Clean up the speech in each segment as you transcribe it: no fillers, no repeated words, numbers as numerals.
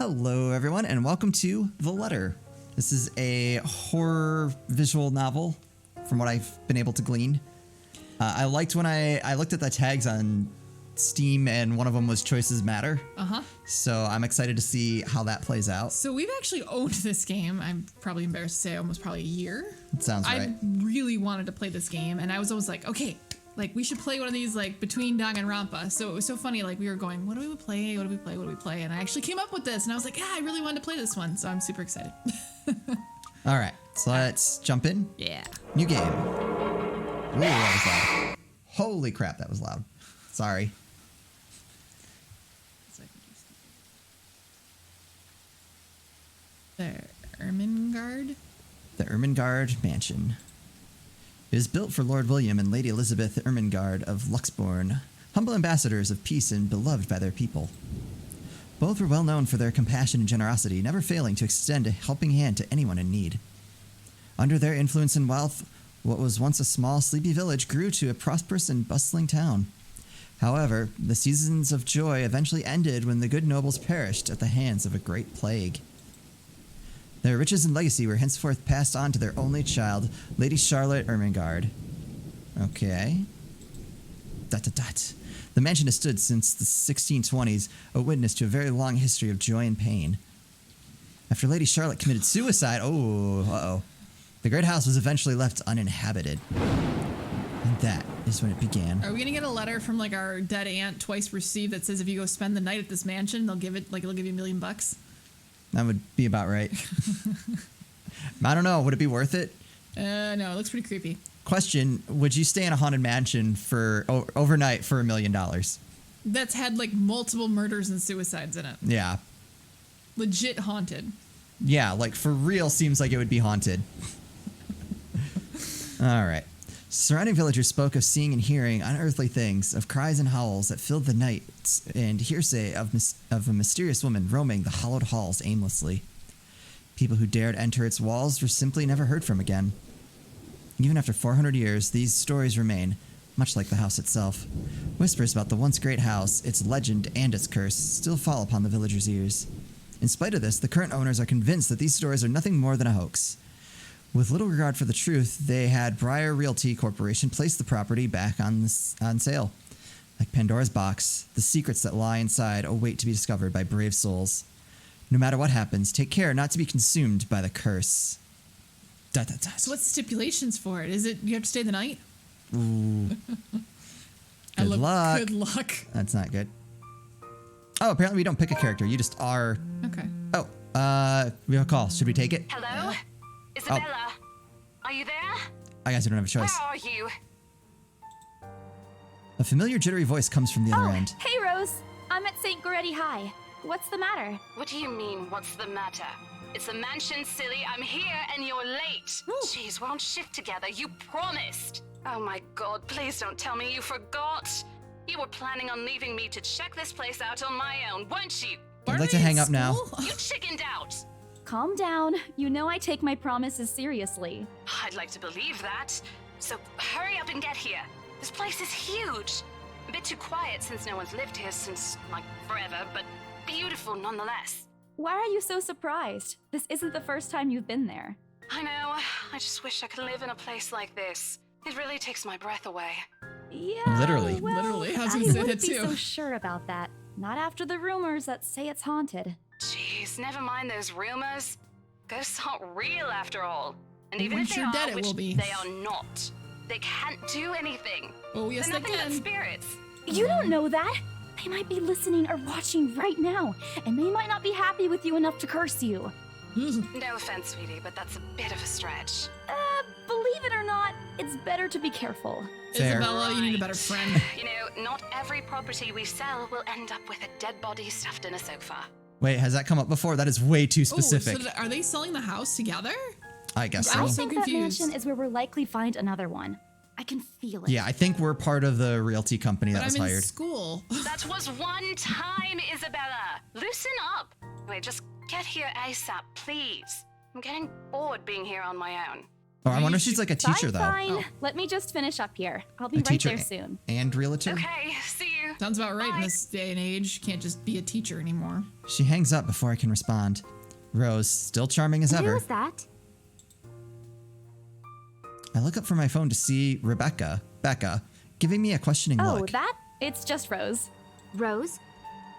Hello, everyone, and welcome to The Letter. This is a horror visual novel, from what I've been able to glean. I liked when I looked at the tags on Steam, and one of them was Choices Matter. So I'm excited to see how that plays out. So we've actually owned this game, I'm probably embarrassed to say, almost probably a year. It sounds right. I really wanted to play this game, and I was always like, okay, like we should play one of these like between Danganronpa. So it was so funny, like we were going, what do we play? What do we play? What do we play? And I actually came up with this, and I was like, yeah, I really wanted to play this one, so I'm super excited. All right, so let's jump in. Yeah. New game. Ooh, that was loud. Holy crap, that was loud. Sorry. The Ermengarde? The Ermengarde Mansion. It was built for Lord William and Lady Elizabeth Ermengarde of Luxbourne, humble ambassadors of peace and beloved by their people. Both were well known for their compassion and generosity, never failing to extend a helping hand to anyone in need. Under their influence and wealth, what was once a small, sleepy village grew to a prosperous and bustling town. However, the seasons of joy eventually ended when the good nobles perished at the hands of a great plague. Their riches and legacy were henceforth passed on to their only child, Lady Charlotte Ermengarde. Okay. ... The mansion has stood since the 1620s, a witness to a very long history of joy and pain. After Lady Charlotte committed suicide, the great house was eventually left uninhabited. And that is when it began. Are we gonna get a letter from like our dead aunt twice received that says if you go spend the night at this mansion, they'll give you $1 million? That would be about right. I don't know. Would it be worth it? No, it looks pretty creepy. Question, would you stay in a haunted mansion for overnight for $1 million? That's had like multiple murders and suicides in it. Yeah. Legit haunted. Yeah, like for real seems like it would be haunted. All right. Surrounding villagers spoke of seeing and hearing unearthly things, of cries and howls that filled the night, and hearsay of a mysterious woman roaming the hollowed halls aimlessly. People who dared enter its walls were simply never heard from again. Even after 400 years, these stories remain, much like the house itself. Whispers about the once great house, its legend, and its curse still fall upon the villagers' ears. In spite of this, the current owners are convinced that these stories are nothing more than a hoax. With little regard for the truth, they had Briar Realty Corporation place the property back on sale. Like Pandora's box, the secrets that lie inside await to be discovered by brave souls. No matter what happens, take care not to be consumed by the curse. ... So what's the stipulations for it? Is it you have to stay the night? Ooh. Good luck. Good luck. That's not good. Oh, apparently we don't pick a character. You just are. Okay. Oh, we have a call. Should we take it? Hello? Isabella? Are you there? I guess we don't have a choice. Where are you? A familiar jittery voice comes from the other end. Hey, Rose. I'm at St. Goretti High. What's the matter? What do you mean, what's the matter? It's a mansion, silly. I'm here and you're late. Ooh. Jeez, we're on shift together. You promised. Oh my god, please don't tell me you forgot. You were planning on leaving me to check this place out on my own, weren't you? I'd like to hang up now. You chickened out. Calm down. You know I take my promises seriously. I'd like to believe that. So hurry up and get here. This place is huge. A bit too quiet since no one's lived here since, like, forever, but beautiful nonetheless. Why are you so surprised? This isn't the first time you've been there. I know. I just wish I could live in a place like this. It really takes my breath away. Yeah, Literally. well, Literally, I was I gonna say wouldn't that be too. so sure about that. Not after the rumors that say it's haunted. Jeez, never mind those rumors. Ghosts aren't real after all. And even Once if they you're dead, are, it which will be. they are not, they can't do anything. Oh, yes, They're they nothing but can. spirits. You don't know that. They might be listening or watching right now, and they might not be happy with you enough to curse you. No offense, sweetie, but that's a bit of a stretch. Believe it or not, it's better to be careful. Fair. Isabella, you need a better friend. You know, not every property we sell will end up with a dead body stuffed in a sofa. Wait, has that come up before? That is way too specific. Oh, so are they selling the house together? I guess I'm I so. so think confused. that mansion is where we'll likely find another one. I can feel it. Yeah, I think we're part of the realty company But that was I'm in hired. school. That was one time, Isabella. Loosen up. Wait, just get here ASAP, please. I'm getting bored being here on my own. Oh, I wonder if she's like a teacher, Fine, though. fine. Oh. Let me just finish up here. I'll be A right teacher there soon. and realtor? Okay, see you. Sounds about right in this day and age. Can't just be a teacher anymore. She hangs up before I can respond. Rose, still charming as Who ever. was that? I look up from my phone to see Becca, giving me a questioning Oh, look. that? It's just Rose. Rose?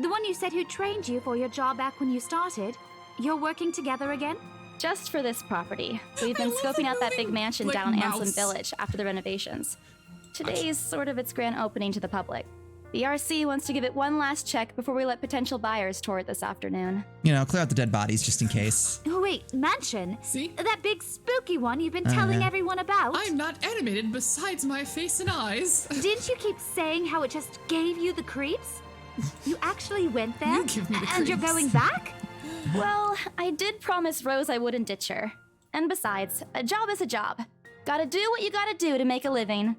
The one you said who trained you for your job back when you started? You're working together again? Just for this property. We've been love scoping the out that big moving, mansion like, down mouse. Anslin Village after the renovations. Today's sort of its grand opening to the public. The RC wants to give it one last check before we let potential buyers tour it this afternoon. You know, clear out the dead bodies just in case. Oh, wait, mansion? See? That big spooky one you've been telling yeah. everyone about? I'm not animated besides my face and eyes. Didn't you keep saying how it just gave you the creeps? You actually went there? You give me the And you're creeps. going back? Well, I did promise Rose I wouldn't ditch her. And besides, a job is a job. Gotta do what you gotta do to make a living.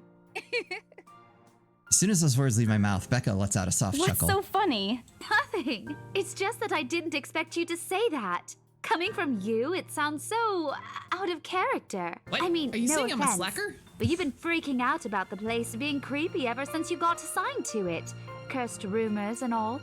As soon as those words leave my mouth, Becca lets out a soft What's chuckle. so funny? Nothing. It's just that I didn't expect you to say that. Coming from you, it sounds so out of character. What? I mean, Are you no saying I'm a offense, slacker? but you've been freaking out about the place being creepy ever since you got assigned to it. Cursed rumors and all.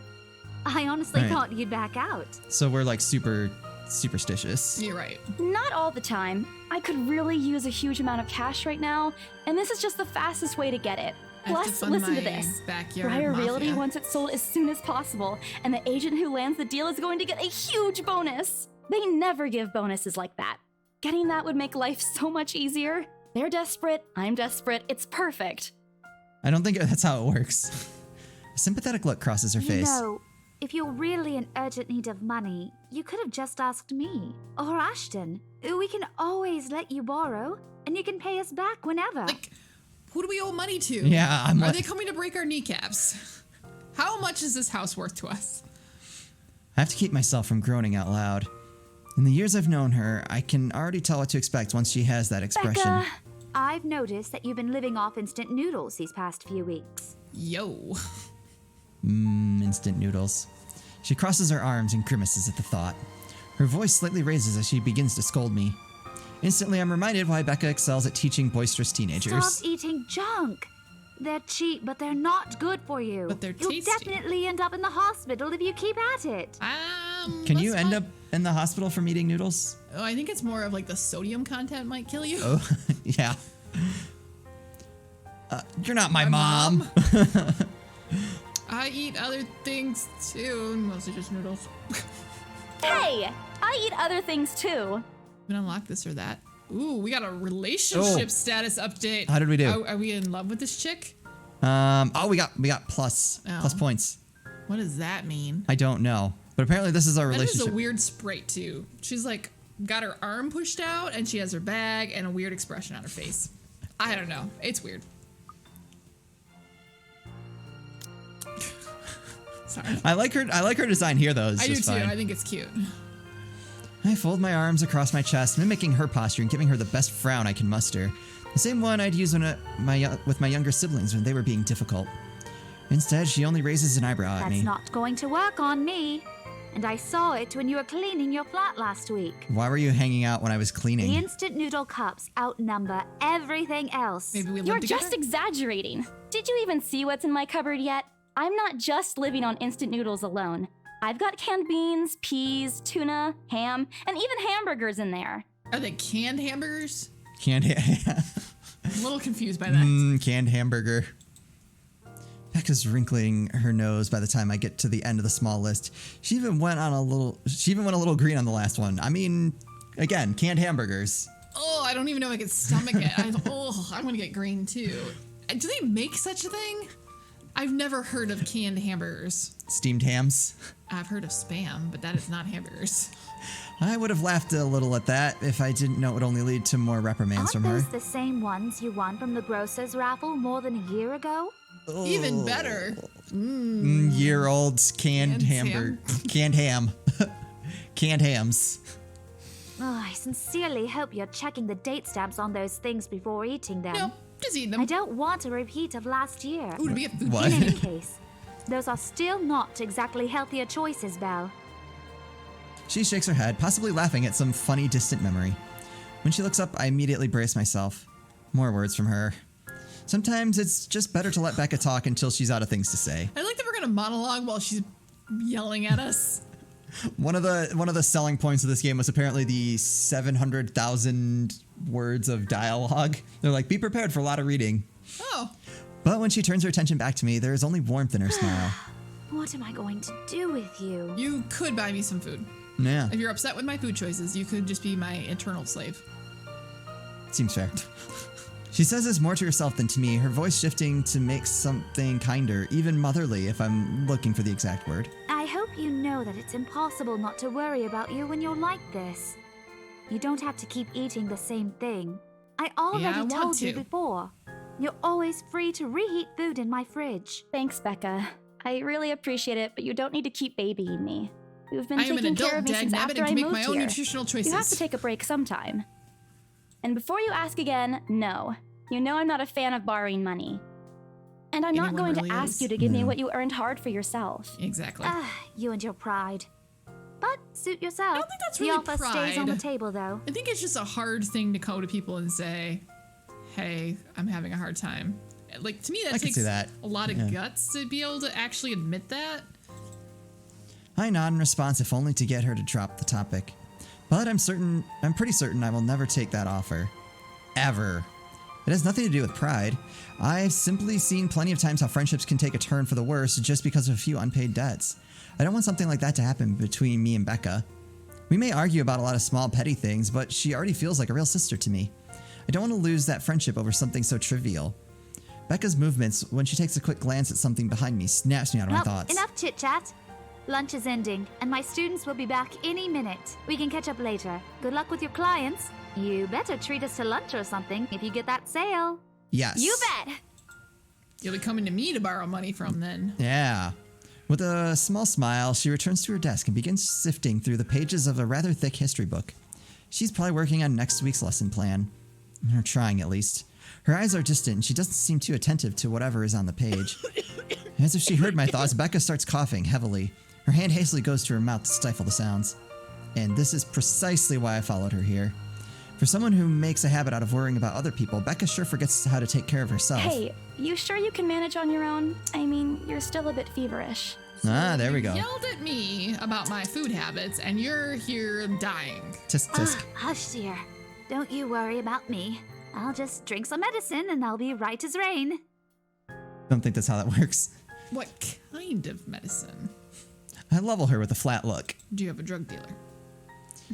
I honestly Right. thought you'd back out. So we're like super superstitious. You're right. Not all the time. I could really use a huge amount of cash right now, and this is just the fastest way to get it. I have to Plus, fund listen to my this. backyard Briar mafia. Realty wants it sold as soon as possible, and the agent who lands the deal is going to get a huge bonus. They never give bonuses like that. Getting that would make life so much easier. They're desperate, I'm desperate, it's perfect. I don't think that's how it works. A sympathetic look crosses her You face. know, if you're really in urgent need of money, you could have just asked me. Or Ashton. We can always let you borrow, and you can pay us back whenever. Like, who do we owe money to? Yeah, I'm Are like, they coming to break our kneecaps? How much is this house worth to us? I have to keep myself from groaning out loud. In the years I've known her, I can already tell what to expect once she has that expression. Becca, I've noticed that you've been living off instant noodles these past few weeks. Yo. Instant noodles. She crosses her arms and grimaces at the thought. Her voice slightly raises as she begins to scold me. Instantly, I'm reminded why Becca excels at teaching boistrous teenagers. Stop eating junk. They're cheap, but they're not good for you. But they're You'll tasty. definitely end up in the hospital if you keep at it. Can you let's end not- up in the hospital from eating noodles? Oh, I think it's more of like the sodium content might kill you. Oh, yeah. You're not my My mom. I eat other things too, mostly just noodles. hey, I eat other things too. We can unlock this or that. Ooh, we got a relationship Oh. status update. How did we do? Are we in love with this chick? We got plus Oh. points. What does that mean? I don't know, but apparently this is our That is relationship. a weird sprite too. She's like got her arm pushed out and she has her bag and a weird expression on her face. I don't know. It's weird. Sorry. I like her design here though. It's I do just too. fine. I think it's cute. I fold my arms across my chest, mimicking her posture and giving her the best frown I can muster. The same one I'd use with my younger siblings when they were being difficult. Instead, she only raises an eyebrow at That's me. not going to work on me. And I saw it when you were cleaning your flat last week. Why were you hanging out when I was The cleaning? instant noodle cups outnumber everything else. Maybe we live You're together. just exaggerating. Did you even see what's in my cupboard yet? I'm not just living on instant noodles alone. I've got canned beans, peas, tuna, ham, and even hamburgers in there. Are they canned hamburgers? Canned, I'm a little confused by that. canned hamburger. Becca's wrinkling her nose by the time I get to the end of the small list. She even went a little green on the last one. I mean, again, canned hamburgers. Oh, I don't even know if I can stomach it. I'm gonna get green too. Do they make such a thing? I've never heard of canned hamburgers. Steamed hams. I've heard of Spam, but that is not hamburgers. I would have laughed a little at that if I didn't know it would only lead to more reprimands Aren't from her. those the same ones you won from the grocer's raffle more than a year ago? Even better. Year-old canned Canned hamburger. Canned ham. Canned hams. Oh, I sincerely hope you're checking the date stamps on those things before eating them. Nope, just eating them. I don't want a repeat of last year. Ooh, to be a food What? In any case, those are still not exactly healthier choices, Belle. She shakes her head, possibly laughing at some funny distant memory. When she looks up, I immediately brace myself. More words from her. Sometimes it's just better to let Becca talk until she's out of things to say. I like that we're going to monologue while she's yelling at us. One of the selling points of this game was apparently the 700,000 words of dialogue. They're like, be prepared for a lot of reading. Oh. But when she turns her attention back to me, there is only warmth in her smile. What am I going to do with you? You could buy me some food. Yeah, If you're upset with my food choices, you could just be my eternal slave. seems fair. She says this more to herself than to me, her voice shifting to make something kinder, even motherly if I'm looking for the exact word. I hope you know that it's impossible not to worry about you when you're like this. You don't have to keep eating the same thing. I already want told you to. before. You're always free to reheat food in my fridge. Thanks, Becca. I really appreciate it, but you don't need to keep babying me. You've been I am an taking care adult of me since dagnabbit after and I can make moved my own here. nutritional choices. You have to take a break sometime. And before you ask again, no. You know I'm not a fan of borrowing money. And I'm not Anyone going really to ask is? you to give me No. what you earned hard for yourself. Exactly. You and your pride. But suit yourself. I don't think that's the really offer stays on the pride. table, though. I think it's just a hard thing to go to people and say, hey, I'm having a hard time. Like, to me, that I can takes see that. a lot of Yeah. guts to be able to actually admit that. I nod in response, if only to get her to drop the topic. But I'm pretty certain I will never take that offer. Ever. It has nothing to do with pride. I've simply seen plenty of times how friendships can take a turn for the worse just because of a few unpaid debts. I don't want something like that to happen between me and Becca. We may argue about a lot of small petty things, but she already feels like a real sister to me. I don't want to lose that friendship over something so trivial. Becca's movements, when she takes a quick glance at something behind me, snaps me out of my Well, thoughts. enough chit-chat. Lunch is ending, and my students will be back any minute. We can catch up later. Good luck with your clients. You better treat us to lunch or something if you get that sale. Yes. You bet! You'll be coming to me to borrow money from then. Yeah. With a small smile, she returns to her desk and begins sifting through the pages of a rather thick history book. She's probably working on next week's lesson plan. Or trying, at least. Her eyes are distant and she doesn't seem too attentive to whatever is on the page. As if she heard my thoughts, Becca starts coughing heavily. Her hand hastily goes to her mouth to stifle the sounds. And this is precisely why I followed her here. For someone who makes a habit out of worrying about other people, Becca sure forgets how to take care of herself. Hey, you sure you can manage on your own? I mean, you're still a bit feverish. There we go. Yelled at me about my food habits, and you're here dying. Tisk tisk. Hush, dear. Don't you worry about me. I'll just drink some medicine and I'll be right as rain. Don't think that's how that works. What kind of medicine? I level her with a flat look. Do you have a drug dealer?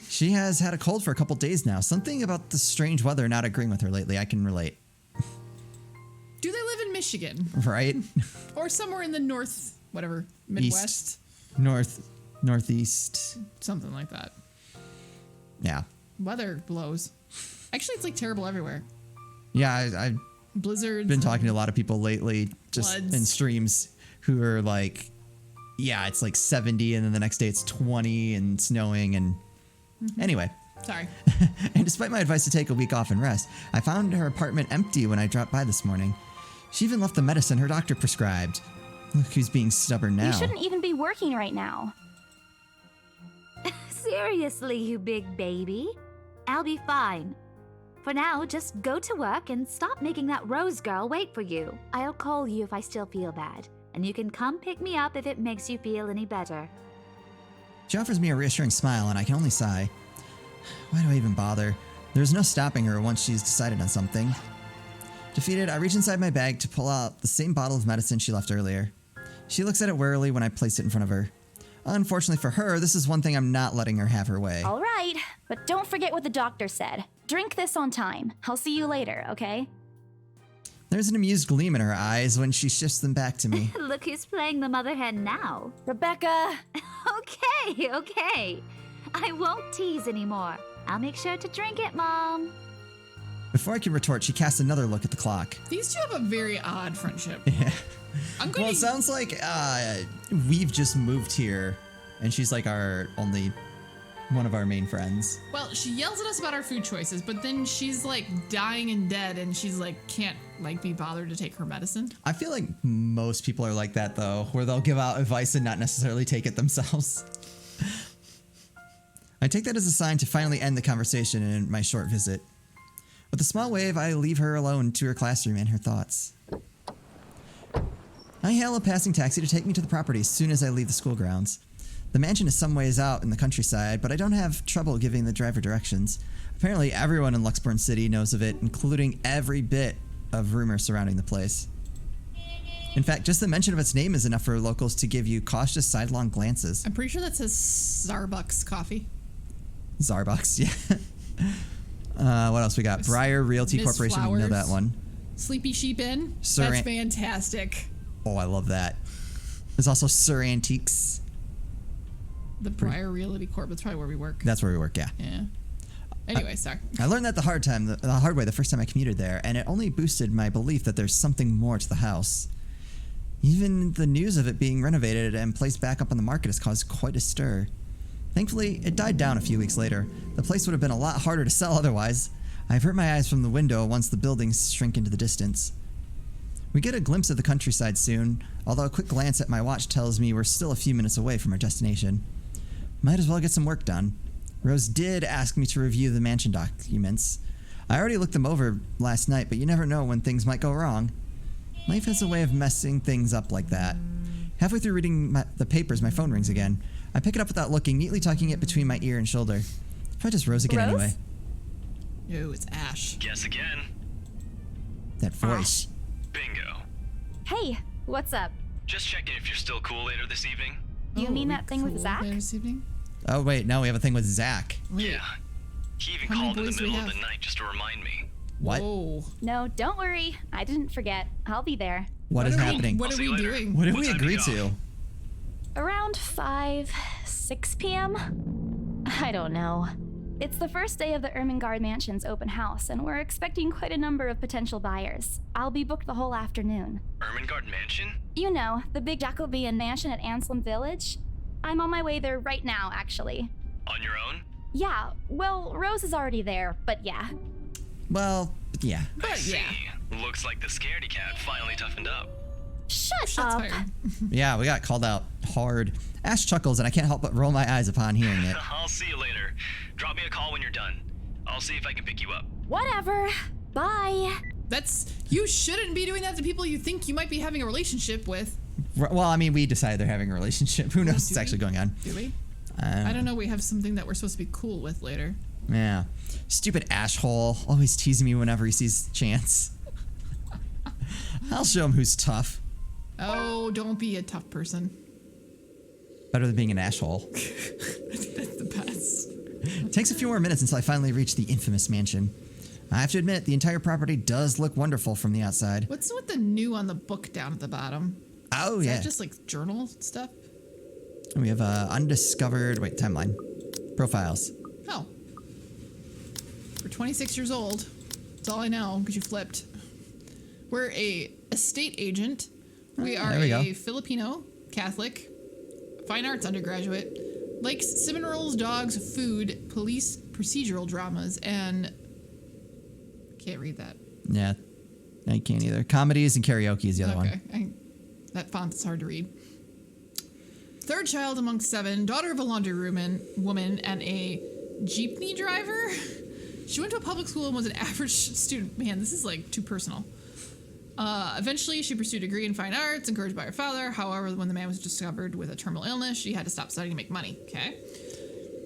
She has had a cold for a couple days now. Something about the strange weather not agreeing with her lately. I can relate. Do they live in Michigan? Right? Or somewhere in the north, whatever, Midwest? Northeast. Something like that. Yeah. Weather blows. Actually, it's like terrible everywhere. Yeah, I've Blizzards. been talking to a lot of people lately, just Floods. in streams, who are like, yeah, it's like 70 and then the next day it's 20 and snowing and anyway. Sorry. And despite my advice to take a week off and rest, I found her apartment empty when I dropped by this morning. She even left the medicine her doctor prescribed. Look who's being stubborn now. You shouldn't even be working right now. Seriously, you big baby. I'll be fine. For now, just go to work and stop making that Rose girl wait for you. I'll call you if I still feel bad, and you can come pick me up if it makes you feel any better. She offers me a reassuring smile, and I can only sigh. Why do I even bother? There's no stopping her once she's decided on something. Defeated, I reach inside my bag to pull out the same bottle of medicine she left earlier. She looks at it warily when I place it in front of her. Unfortunately for her, this is one thing I'm not letting her have her way. All right, but don't forget what the doctor said. Drink this on time. I'll see you later, okay? There's an amused gleam in her eyes when she shifts them back to me. Look who's playing the mother hen now. Rebecca! Okay. I won't tease anymore. I'll make sure to drink it, Mom. Before I can retort, she casts another look at the clock. These two have a very odd friendship. Yeah. I'm going Well, it to... sounds like we've just moved here, and she's like one of our main friends. Well, she yells at us about our food choices, but then she's like dying and dead, and she's like can't like be bothered to take her medicine. I feel like most people are like that, though, where they'll give out advice and not necessarily take it themselves. I take that as a sign to finally end the conversation in my short visit. With a small wave, I leave her alone to her classroom and her thoughts. I hail a passing taxi to take me to the property as soon as I leave the school grounds. The mansion is some ways out in the countryside, but I don't have trouble giving the driver directions. Apparently, everyone in Luxborn City knows of it, including every bit of rumor surrounding the place. In fact, just the mention of its name is enough for locals to give you cautious sidelong glances. I'm pretty sure that says Starbucks coffee. Zarbucks, yeah. What else we got? Briar Realty Miss Corporation, we know Flowers. that one. Sleepy Sheep Inn. Sir That's An- fantastic. Oh, I love that. There's also Sir Antiques. The Briar Realty Corp. That's probably where we work. That's where we work, yeah. Yeah. Anyway, sorry. I learned that the hard way the first time I commuted there, and it only boosted my belief that there's something more to the house. Even the news of it being renovated and placed back up on the market has caused quite a stir. Thankfully, it died down a few weeks later. The place would have been a lot harder to sell otherwise. I avert my eyes from the window once the buildings shrink into the distance. We get a glimpse of the countryside soon, although a quick glance at my watch tells me we're still a few minutes away from our destination. Might as well get some work done. Rose did ask me to review the mansion documents. I already looked them over last night, but you never know when things might go wrong. Life has a way of messing things up like that. Halfway through reading the papers, my phone rings again. I pick it up without looking, neatly tucking it between my ear and shoulder. Probably just Rose again Rose? anyway. Yo, it's Ash. Guess again. That voice. Bingo. Hey, what's up? Just checking if you're still cool later this evening. Do you mean that thing with Zach? This evening? Oh, wait, no, we have a thing with Zach. Wait. Yeah. He even How many called in the boys do we middle of have? the night just to remind me. What? Whoa. No, don't worry. I didn't forget. I'll be there. What is are we- happening? What I'll are see we you later. doing? What did What we time do agree you to? go? Around 6 p.m.? I don't know. It's the first day of the Ermengarde Mansion's open house, and we're expecting quite a number of potential buyers. I'll be booked the whole afternoon. Ermengarde Mansion? You know, the big Jacobean mansion at Anselm Village? I'm on my way there right now, actually. On your own? Yeah, well, Rose is already there, but yeah. Well, yeah. I But see. yeah. Looks like the scaredy cat finally toughened up. Shut Shots up! fired. Yeah, we got called out hard. Ash chuckles, and I can't help but roll my eyes upon hearing it. I'll see you later. Drop me a call when you're done. I'll see if I can pick you up. Whatever. Bye. You shouldn't be doing that to people you think you might be having a relationship with. Well, I mean, we decided they're having a relationship. Who knows what's Do we? actually going on? Do we? I don't know. We have something that we're supposed to be cool with later. Yeah. Stupid Ashhole. Always teasing me whenever he sees chance. I'll show him who's tough. Oh, don't be a tough person. Better than being an Ashhole. That's the best. It takes a few more minutes until I finally reach the infamous mansion. I have to admit, the entire property does look wonderful from the outside. What's with the new on the book down at the bottom? Oh, Is yeah. that just like journal stuff? And we have undiscovered... Wait, timeline. Profiles. Oh. We're 26 years old. That's all I know because you flipped. We're a estate agent. We are there we go. a Filipino Catholic, fine arts undergraduate, likes cinnamon rolls, dogs, food, police, procedural dramas, and can't read that. Yeah. I can't either. Comedies and karaoke is the other one. That font is hard to read. Third child among 7, daughter of a laundry woman and a jeepney driver. She went to a public school and was an average student. Man, this is like too personal. Eventually, she pursued a degree in fine arts, encouraged by her father. However, when the man was discovered with a terminal illness, she had to stop studying to make money. Okay.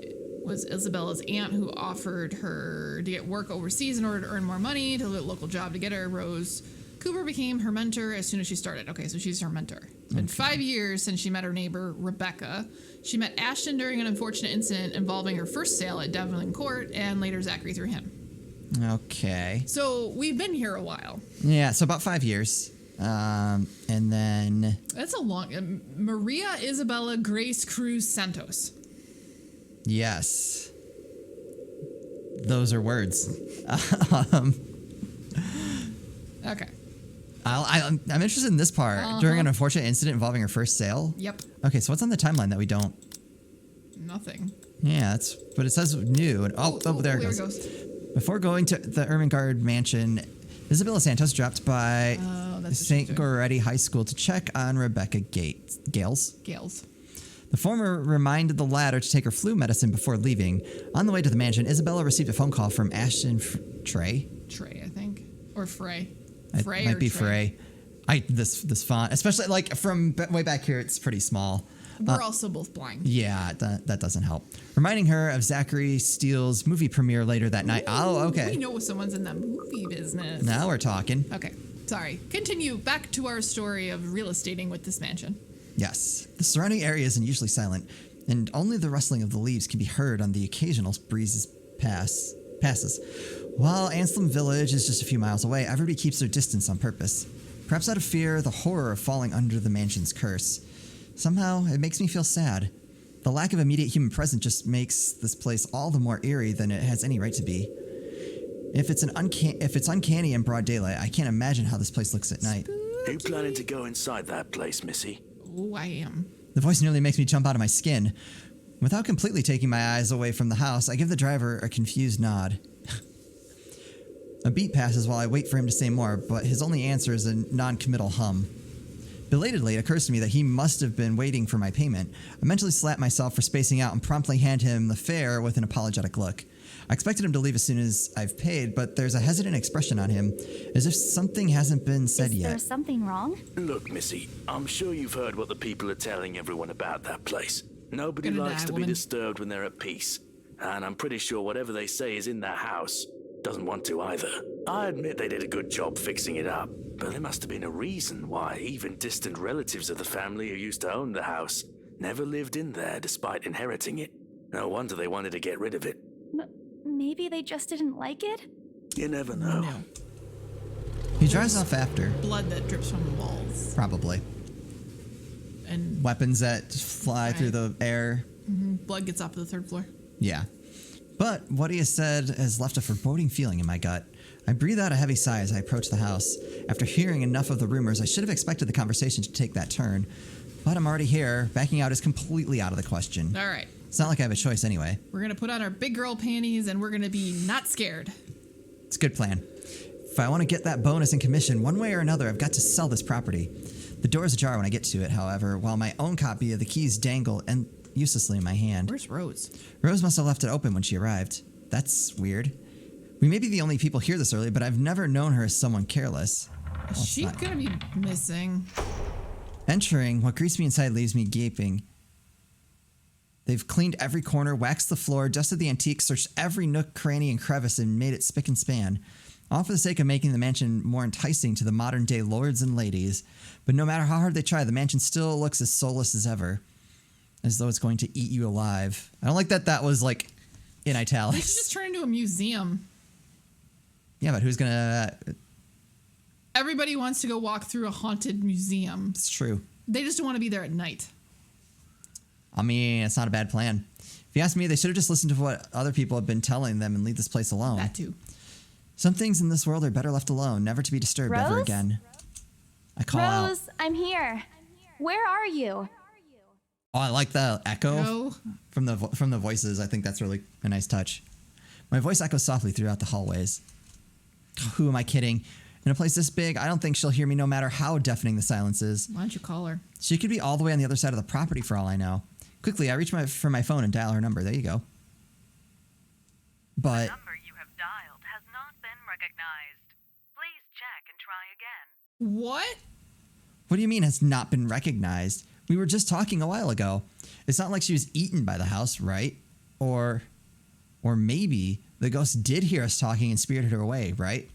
It was Isabella's aunt who offered her to get work overseas in order to earn more money, to a local job to get her. Rose Cooper became her mentor as soon as she started. Okay, so she's her mentor. It's been 5 years since she met her neighbor, Rebecca. She met Ashton during an unfortunate incident involving her first sale at Devlin Court, and later Zachary through him. Okay. So we've been here a while. Yeah, so about 5 years. And then... That's a long... Maria Isabella Grace Cruz Santos. Yes. Those are words. Okay. I'm interested in this part. During an unfortunate incident involving her first sale? Yep. Okay, so what's on the timeline that we don't... Nothing. Yeah, that's... But it says new. And, there it goes. Before going to the Ermengarde Mansion, Isabella Santos dropped by St. Goretti High School to check on Rebecca Gales. The former reminded the latter to take her flu medicine before leaving. On the way to the mansion, Isabella received a phone call from Ashton Trey. Trey, I think. Or Frey. It Frey might or be Trey. Frey. This font, especially like from way back here, it's pretty small. We're also both blind. Yeah, that doesn't help. Reminding her of Zachary Steele's movie premiere later that night. Oh, okay. We know someone's in that movie business. Now we're talking. Okay, sorry. Continue back to our story of real estating with this mansion. Yes. The surrounding area is unusually silent, and only the rustling of the leaves can be heard on the occasional breezes passes. While Anselm Village is just a few miles away, everybody keeps their distance on purpose. Perhaps out of fear, the horror of falling under the mansion's curse. Somehow, it makes me feel sad. The lack of immediate human presence just makes this place all the more eerie than it has any right to be. If it's uncanny in broad daylight, I can't imagine how this place looks at night. Are you planning to go inside that place, Missy? Oh, I am. The voice nearly makes me jump out of my skin. Without completely taking my eyes away from the house, I give the driver a confused nod. A beat passes while I wait for him to say more, but his only answer is a non-committal hum. Belatedly, it occurs to me that he must have been waiting for my payment. I mentally slap myself for spacing out and promptly hand him the fare with an apologetic look. I expected him to leave as soon as I've paid, but there's a hesitant expression on him, as if something hasn't been said yet. Is there something wrong? Look, Missy, I'm sure you've heard what the people are telling everyone about that place. Nobody Gonna likes die, to woman. be disturbed when they're at peace. And I'm pretty sure whatever they say is in that house doesn't want to either. I admit they did a good job fixing it up, but there must have been a reason why even distant relatives of the family who used to own the house never lived in there despite inheriting it. No wonder they wanted to get rid of it. Maybe they just didn't like it? You never know. No. He drives off after. Blood that drips from the walls. Probably. And Weapons that fly through the air. blood gets off to the third floor. Yeah. But what he has said has left a foreboding feeling in my gut. I breathe out a heavy sigh as I approach the house. After hearing enough of the rumors, I should have expected the conversation to take that turn. But I'm already here. Backing out is completely out of the question. All right. It's not like I have a choice anyway. We're going to put on our big girl panties and we're going to be not scared. It's a good plan. If I want to get that bonus and commission one way or another, I've got to sell this property. The door is ajar when I get to it, however, while my own copy of the keys dangle and uselessly in my hand. Where's Rose? Rose must have left it open when she arrived. That's weird. We may be the only people here this early, but I've never known her as someone careless. Is she not- going to be missing? Entering, what greets me inside leaves me gaping. They've cleaned every corner, waxed the floor, dusted the antiques, searched every nook, cranny, and crevice, and made it spick and span. All for the sake of making the mansion more enticing to the modern-day lords and ladies. But no matter how hard they try, the mansion still looks as soulless as ever. As though it's going to eat you alive. I don't like that was, like, in They should italics. just turn into a museum. Yeah, but who's gonna... Everybody wants to go walk through a haunted museum. It's true. They just don't want to be there at night. I mean, it's not a bad plan. If you ask me, they should have just listened to what other people have been telling them and leave this place alone. That too. Some things in this world are better left alone, never to be disturbed ever Rose? again. I call out. Rose, I'm here. Where are you? Oh, I like the echo No. from the voices. I think that's really a nice touch. My voice echoes softly throughout the hallways. Who am I kidding? In a place this big, I don't think she'll hear me no matter how deafening the silence is. Why don't you call her? She could be all the way on the other side of the property for all I know. Quickly, I reach for my phone and dial her number. There you go. But... The number you have dialed has not been recognized. Please check and try again. What? What do you mean has not been recognized? We were just talking a while ago. It's not like she was eaten by the house, right? Or maybe the ghost did hear us talking and spirited her away, right?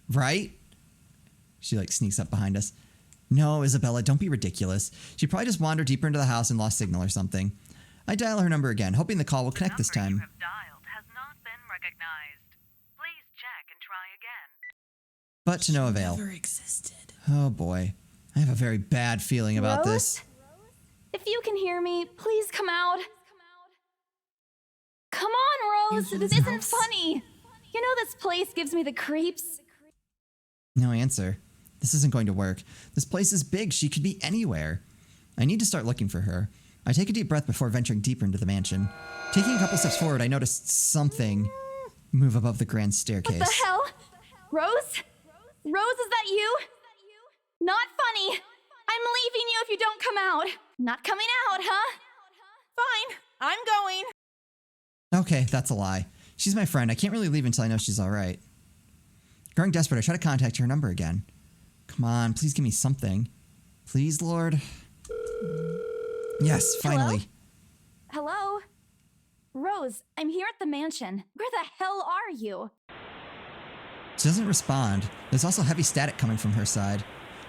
Right? She like sneaks up behind us. No, Isabella, don't be ridiculous. She probably just wandered deeper into the house and lost signal or something. I dial her number again, hoping the call will connect this The number you time. have dialed has not been recognized. Please check and try again. But to no avail. Never existed. Oh boy. I have a very bad feeling about Rose? this. If you can hear me, please come out. Come on, Rose. You This hear isn't Rose? funny. You know this place gives me the creeps. No answer. This isn't going to work. This place is big. She could be anywhere. I need to start looking for her. I take a deep breath before venturing deeper into the mansion. Taking a couple steps forward, I noticed something move above the grand staircase. What the hell? Rose? Rose, is that you? Not funny. I'm leaving you if you don't come out. Not coming out, huh? Fine, I'm going. Okay, that's a lie. She's my friend. I can't really leave until I know she's all right. Growing desperate, I try to contact her number again. Come on, please give me something. Please, Lord. Yes, finally. Hello? Rose, I'm here at the mansion. Where the hell are you? She doesn't respond. There's also heavy static coming from her side.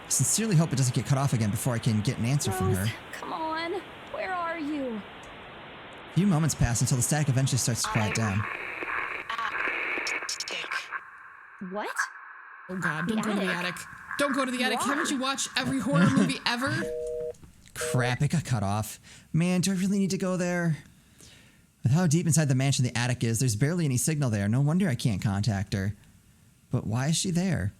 I sincerely hope it doesn't get cut off again before I can get an answer from her. Come on. Where are you? A few moments pass until the static eventually starts to quiet down. What? Oh God, don't go to the attic. Don't go to the attic. Why? Haven't you watched every horror movie ever? Crap, it got cut off. Man, do I really need to go there? With how deep inside the mansion the attic is, there's barely any signal there. No wonder I can't contact her. But why is she there?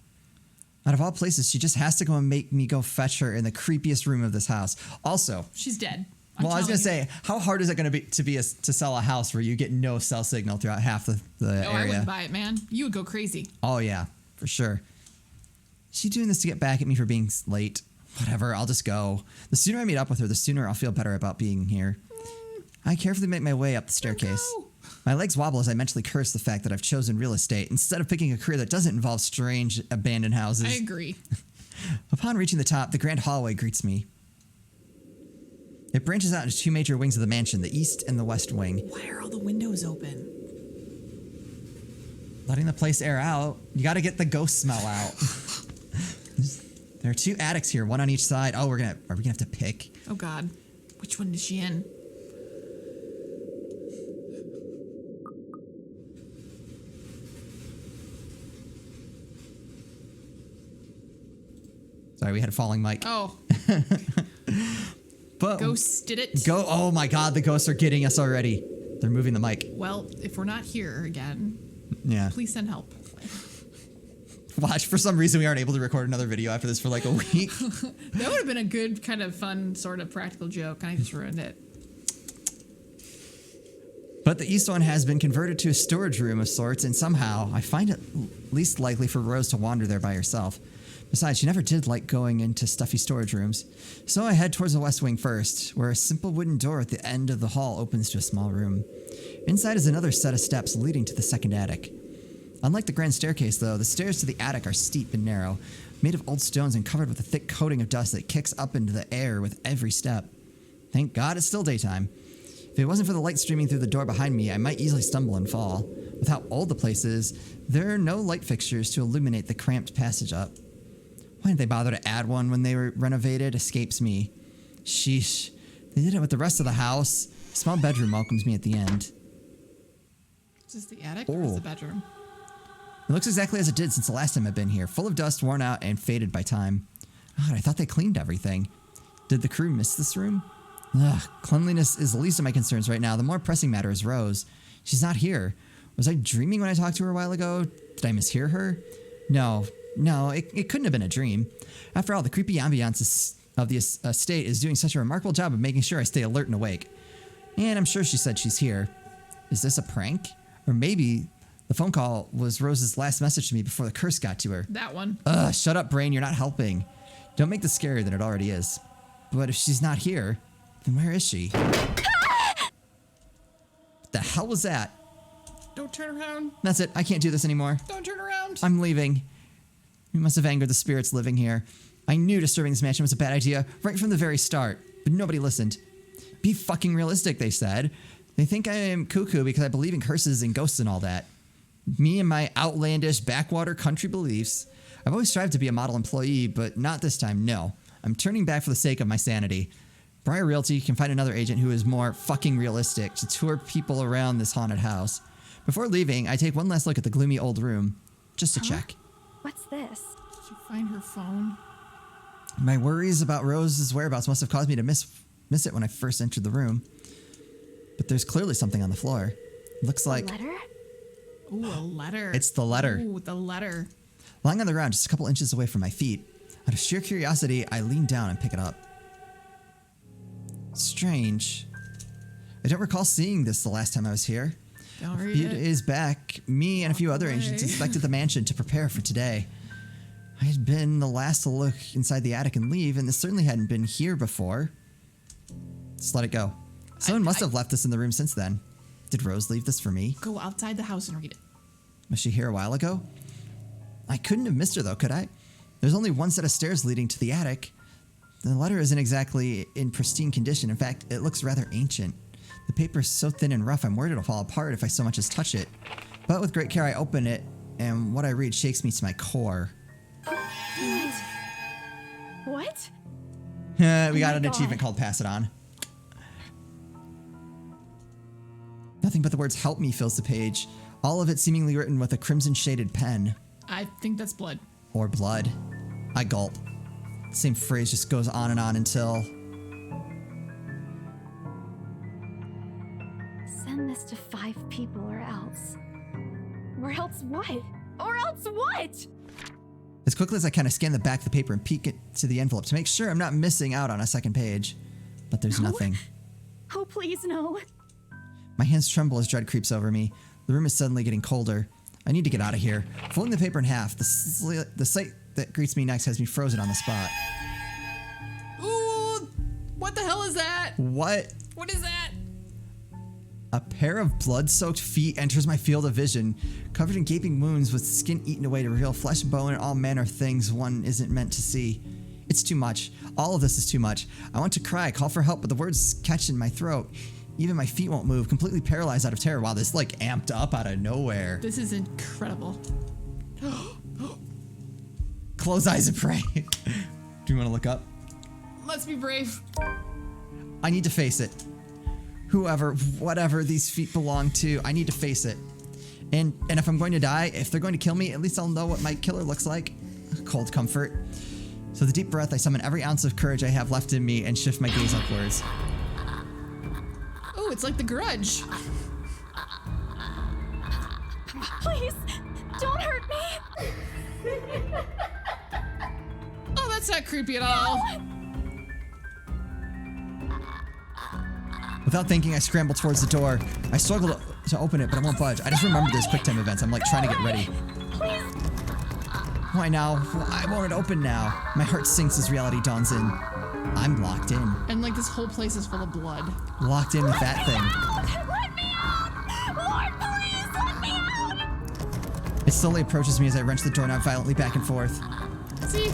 Out of all places, she just has to go and make me go fetch her in the creepiest room of this house. Also, She's dead. well, I was going to say, how hard is it going to be to sell a house where you get no cell signal throughout half the Oh, area? I wouldn't buy it, man. You would go crazy. Oh, yeah, for sure. Is she doing this to get back at me for being late? Whatever, I'll just go. The sooner I meet up with her, the sooner I'll feel better about being here. I carefully make my way up the staircase. My legs wobble as I mentally curse the fact that I've chosen real estate instead of picking a career that doesn't involve strange, abandoned houses. I agree. Upon reaching the top, the grand hallway greets me. It branches out into two major wings of the mansion, the east and the west wing. Why are all the windows open? Letting the place air out, you gotta get the ghost smell out. There are two attics here, one on each side. Oh, are we gonna have to pick? Oh God, which one is she in? Sorry, we had a falling mic. Oh, But ghosts did it. Oh my God, the ghosts are getting us already. They're moving the mic. Well, if we're not here again, Yeah. please send help. Watch, for some reason we aren't able to record another video after this for like a week. That would have been a good kind of fun sort of practical joke, and I just ruined it. But the east one has been converted to a storage room of sorts, and somehow I find it least likely for Rose to wander there by herself. Besides, she never did like going into stuffy storage rooms. So I head towards the west wing first, where a simple wooden door at the end of the hall opens to a small room. Inside is another set of steps leading to the second attic. Unlike the grand staircase, though, the stairs to the attic are steep and narrow, made of old stones and covered with a thick coating of dust that kicks up into the air with every step. Thank God it's still daytime. If it wasn't for the light streaming through the door behind me, I might easily stumble and fall. With how old the place is, there are no light fixtures to illuminate the cramped passage up. Why didn't they bother to add one when they were renovated? Escapes me. Sheesh. They did it with the rest of the house. A small bedroom welcomes me at the end. Is this the attic or is Oh. the bedroom? It looks exactly as it did since the last time I've been here, full of dust, worn out, and faded by time. God, I thought they cleaned everything. Did the crew miss this room? Ugh, cleanliness is the least of my concerns right now. The more pressing matter is Rose. She's not here. Was I dreaming when I talked to her a while ago? Did I mishear her? No, it couldn't have been a dream. After all, the creepy ambiance of the estate is doing such a remarkable job of making sure I stay alert and awake. And I'm sure she said she's here. Is this a prank? Or maybe the phone call was Rose's last message to me before the curse got to her. That one. Ugh, shut up, brain. You're not helping. Don't make this scarier than it already is. But if she's not here, then where is she? What the hell was that? Don't turn around. That's it. I can't do this anymore. Don't turn around. I'm leaving. You must have angered the spirits living here. I knew disturbing this mansion was a bad idea right from the very start, but nobody listened. Be fucking realistic, they said. They think I am cuckoo because I believe in curses and ghosts and all that. Me and my outlandish backwater country beliefs. I've always strived to be a model employee, but not this time, no. I'm turning back for the sake of my sanity. Briar Realty can find another agent who is more fucking realistic to tour people around this haunted house. Before leaving, I take one last look at the gloomy old room, just to check. What's this? Did you find her phone? My worries about Rose's whereabouts must have caused me to miss it when I first entered the room. But there's clearly something on the floor. Looks like... A letter? Ooh, a letter. It's the letter. Ooh, the letter. Lying on the ground just a couple inches away from my feet. Out of sheer curiosity, I lean down and pick it up. Strange. I don't recall seeing this the last time I was here. Don't A read few it. days back, me and a few other away. agents inspected the mansion to prepare for today. I had been the last to look inside the attic and leave, and this certainly hadn't been here before. Just let it go. Someone must have left this in the room since then. Did Rose leave this for me? Go outside the house and read it. Was she here a while ago? I couldn't have missed her, though, could I? There's only one set of stairs leading to the attic. The letter isn't exactly in pristine condition. In fact, it looks rather ancient. The paper is so thin and rough, I'm worried it'll fall apart if I so much as touch it. But with great care, I open it, and what I read shakes me to my core. What? We got an achievement called Pass It On. Nothing but the words "help me" fills the page, all of it seemingly written with a crimson-shaded pen. I think that's blood. Or blood. I gulp. The same phrase just goes on and on until... Send this to 5 people or else. Or else what? Or else what? As quickly as I can, I scan the back of the paper and peek into the envelope to make sure I'm not missing out on a second page. But there's nothing. Oh, please, no. My hands tremble as dread creeps over me. The room is suddenly getting colder. I need to get out of here. Folding the paper in half, the sight that greets me next has me frozen on the spot. Ooh, what the hell is that? What? What is that? A pair of blood-soaked feet enters my field of vision, covered in gaping wounds with skin eaten away to reveal flesh, bone, and all manner of things one isn't meant to see. It's too much. All of this is too much. I want to cry, call for help, but the words catch in my throat. Even my feet won't move, completely paralyzed out of terror. Wow, this like amped up out of nowhere. This is incredible. Close eyes and pray. Do you want to look up? Let's be brave. I need to face it. Whoever, whatever these feet belong to, I need to face it. And if I'm going to die, if they're going to kill me, at least I'll know what my killer looks like. Cold comfort. So with a deep breath, I summon every ounce of courage I have left in me and shift my gaze upwards. Oh, it's like The Grudge. Please, don't hurt me. Oh, that's not creepy at all. Without thinking, I scramble towards the door. I struggle to open it, but I won't budge. I just remember those quick time events. I'm like trying to get ready. Please. Why now? Why won't it open now? My heart sinks as reality dawns in. I'm locked in. And like this whole place is full of blood. Locked in with that thing. Let me out! Lord, please, let me out! It slowly approaches me as I wrench the doorknob violently back and forth. See,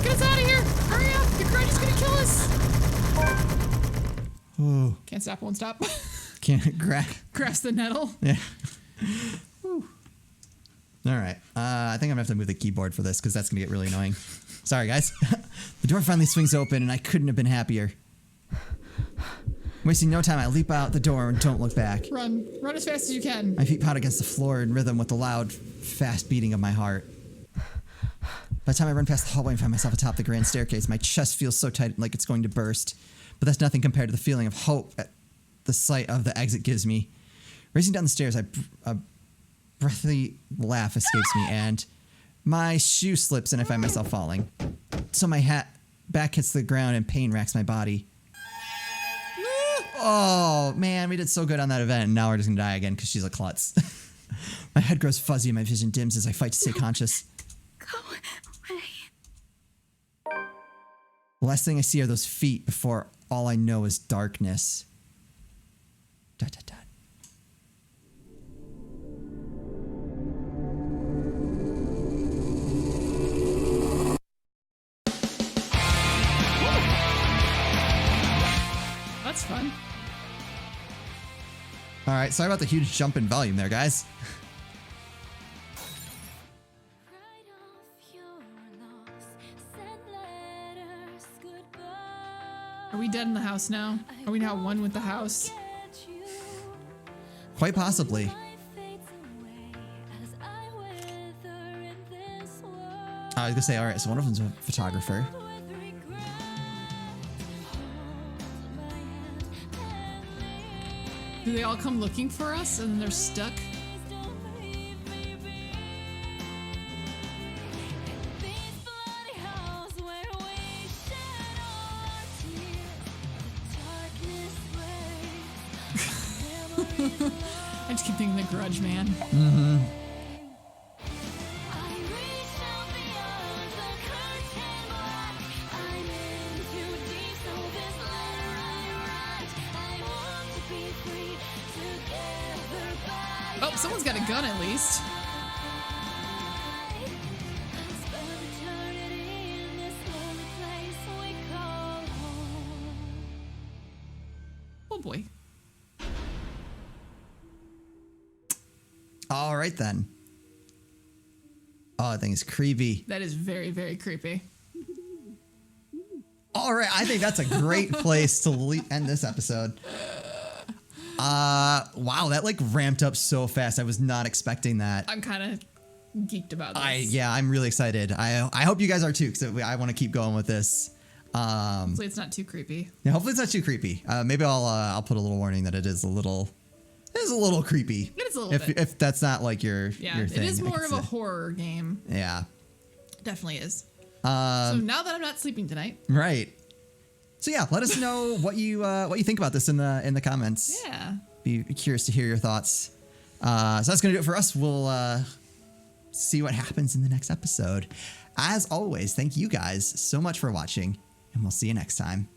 get us out of here! Hurry up! The Grudge is gonna kill us! Ooh. Can't stop, won't stop. Can't grasp the nettle. Yeah. All right. I think I'm gonna have to move the keyboard for this because that's gonna get really annoying. Sorry, guys. The door finally swings open, and I couldn't have been happier. Wasting no time, I leap out the door and don't look back. Run as fast as you can. My feet pound against the floor in rhythm with the loud, fast beating of my heart. By the time I run past the hallway and find myself atop the grand staircase, my chest feels so tight like it's going to burst. But that's nothing compared to the feeling of hope at the sight of the exit gives me. Racing down the stairs, a breathy laugh escapes me, and my shoe slips and I find myself falling. So my back hits the ground and pain racks my body. Oh, man, we did so good on that event, and now we're just gonna die again because she's a klutz. My head grows fuzzy and my vision dims as I fight to stay conscious. Go away. The last thing I see are those feet before all I know is darkness. Dot, dot, dot. That's fun. All right, sorry about the huge jump in volume there, guys. Are we dead in the house now? Are we now one with the house? Quite possibly. I was gonna say, all right, so one of them's a photographer. Do they all come looking for us and then they're stuck? I just keep thinking The Grudge, man. Mm-hmm. Oh, someone's got a gun at least. All right, then. Oh, that thing is creepy. That is very, very creepy. All right, I think that's a great place to end this episode. Wow, that like ramped up so fast. I was not expecting that. I'm kind of geeked about this. I'm really excited. I hope you guys are too, because I want to keep going with this. Hopefully it's not too creepy. Yeah, hopefully it's not too creepy. Maybe I'll put a little warning that it is a little creepy. It is a little bit. If that's not like your Yeah, your thing. it is more of a horror game. Yeah. Definitely is. So now that I'm not sleeping tonight. Right. So yeah, let us know what you think about this in the comments. Yeah. Be curious to hear your thoughts. So that's gonna do it for us. We'll see what happens in the next episode. As always, thank you guys so much for watching, and we'll see you next time.